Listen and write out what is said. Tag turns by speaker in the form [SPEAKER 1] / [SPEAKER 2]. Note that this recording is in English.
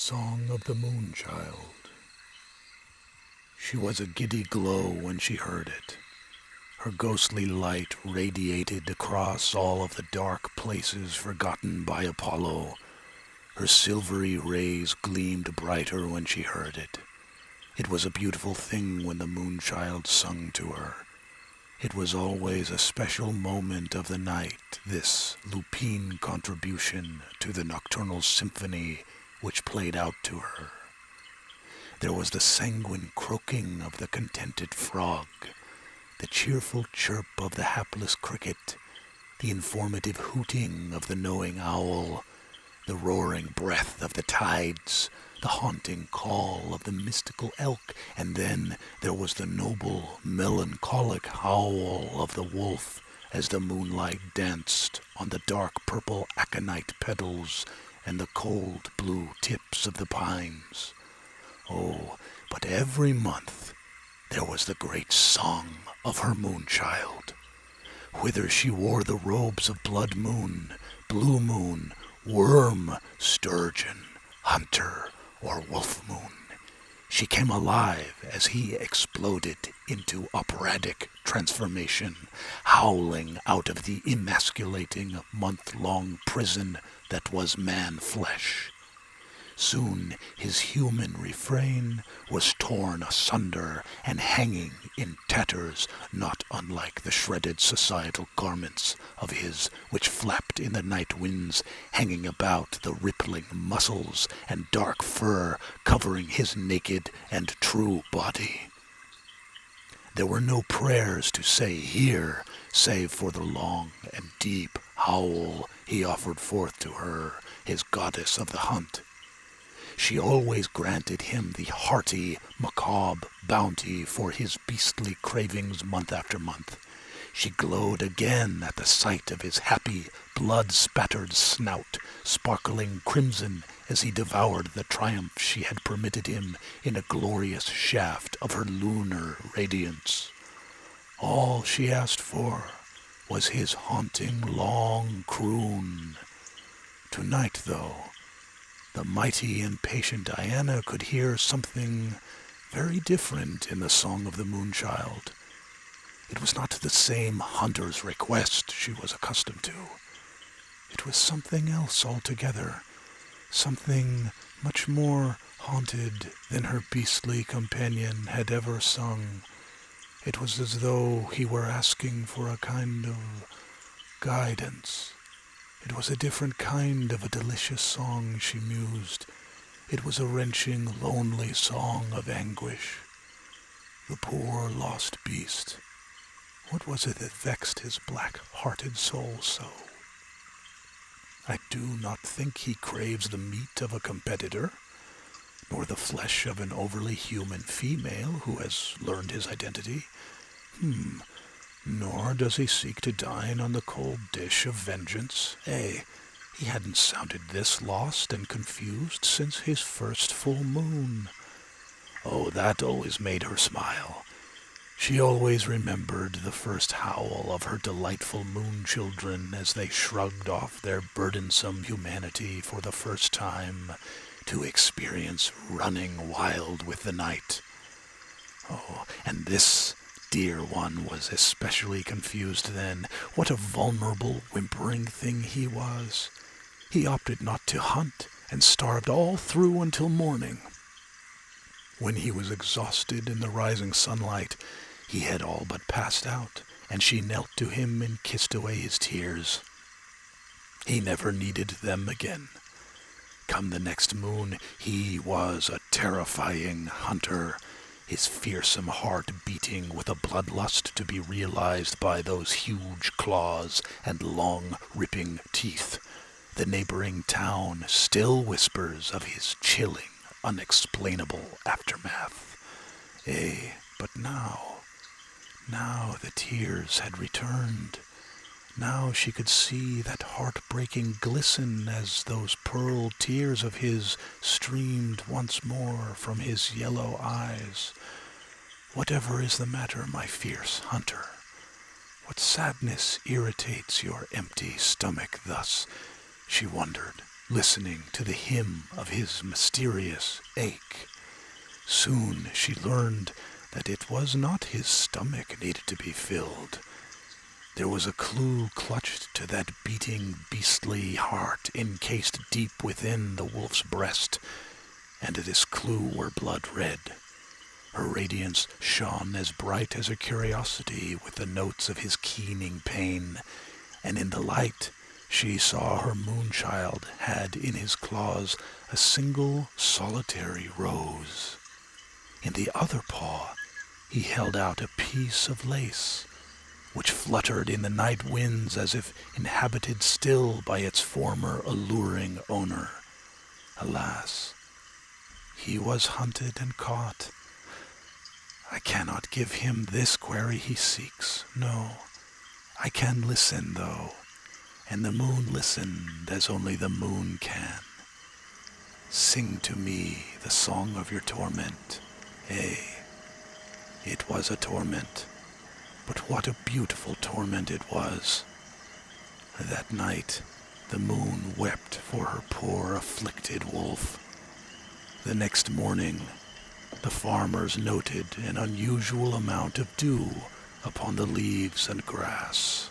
[SPEAKER 1] Song of the Moonchild. She was a giddy glow when she heard it. Her ghostly light radiated across all of the dark places forgotten by Apollo. Her silvery rays gleamed brighter when she heard it. It was a beautiful thing when the Moonchild sung to her. It was always a special moment of the night, this lupine contribution to the nocturnal symphony which played out to her. There was the sanguine croaking of the contented frog, the cheerful chirp of the hapless cricket, the informative hooting of the knowing owl, the roaring breath of the tides, the haunting call of the mystical elk, and then there was the noble, melancholic howl of the wolf as the moonlight danced on the dark purple aconite petals and the cold blue tips of the pines. Oh, but every month there was the great song of her Moonchild, whither she wore the robes of blood moon, blue moon, worm, sturgeon, hunter, or wolf moon. She came alive as he exploded into operatic transformation, howling out of the emasculating month-long prison that was man-flesh. Soon his human refrain was torn asunder and hanging in tatters, not unlike the shredded societal garments of his which flapped in the night winds, hanging about the rippling muscles and dark fur covering his naked and true body. There were no prayers to say here, save for the long and deep howl he offered forth to her, his goddess of the hunt. She always granted him the hearty, macabre bounty for his beastly cravings month after month. She glowed again at the sight of his happy, blood-spattered snout, sparkling crimson as he devoured the triumph she had permitted him in a glorious shaft of her lunar radiance. All she asked for was his haunting long croon. Tonight, though, the mighty and patient Diana could hear something very different in the song of the Moonchild. It was not the same hunter's request she was accustomed to. It was something else altogether, something much more haunted than her beastly companion had ever sung. It was as though he were asking for a kind of guidance. It was a different kind of a delicious song, she mused. It was a wrenching, lonely song of anguish. The poor lost beast. What was it that vexed his black-hearted soul so? I do not think he craves the meat of a competitor, nor the flesh of an overly human female who has learned his identity. Nor does he seek to dine on the cold dish of vengeance. He hadn't sounded this lost and confused since his first full moon. Oh, that always made her smile. She always remembered the first howl of her delightful moon children as they shrugged off their burdensome humanity for the first time to experience running wild with the night. Oh, and this dear one was especially confused then. What a vulnerable, whimpering thing he was. He opted not to hunt and starved all through until morning. When he was exhausted in the rising sunlight, he had all but passed out, and she knelt to him and kissed away his tears. He never needed them again. Come the next moon, he was a terrifying hunter, his fearsome heart beating with a bloodlust to be realized by those huge claws and long, ripping teeth. The neighboring town still whispers of his chilling, unexplainable aftermath. But now the tears had returned. Now she could see that heartbreaking glisten as those pearl tears of his streamed once more from his yellow eyes. Whatever is the matter, my fierce hunter? What sadness irritates your empty stomach thus? She wondered. listening to the hymn of his mysterious ache. Soon she learned that it was not his stomach needed to be filled. There was a clue clutched to that beating, beastly heart encased deep within the wolf's breast, and this clue were blood red. Her radiance shone as bright as her curiosity with the notes of his keening pain, and in the light she saw her Moonchild had in his claws a single solitary rose. In the other paw he held out a piece of lace, which fluttered in the night winds as if inhabited still by its former alluring owner. Alas, he was hunted and caught. I cannot give him this quarry he seeks. No, I can listen, though, and the moon listened as only the moon can. Sing to me the song of your torment. It was a torment, but what a beautiful torment it was. That night the moon wept for her poor afflicted wolf. The next morning the farmers noted an unusual amount of dew upon the leaves and grass.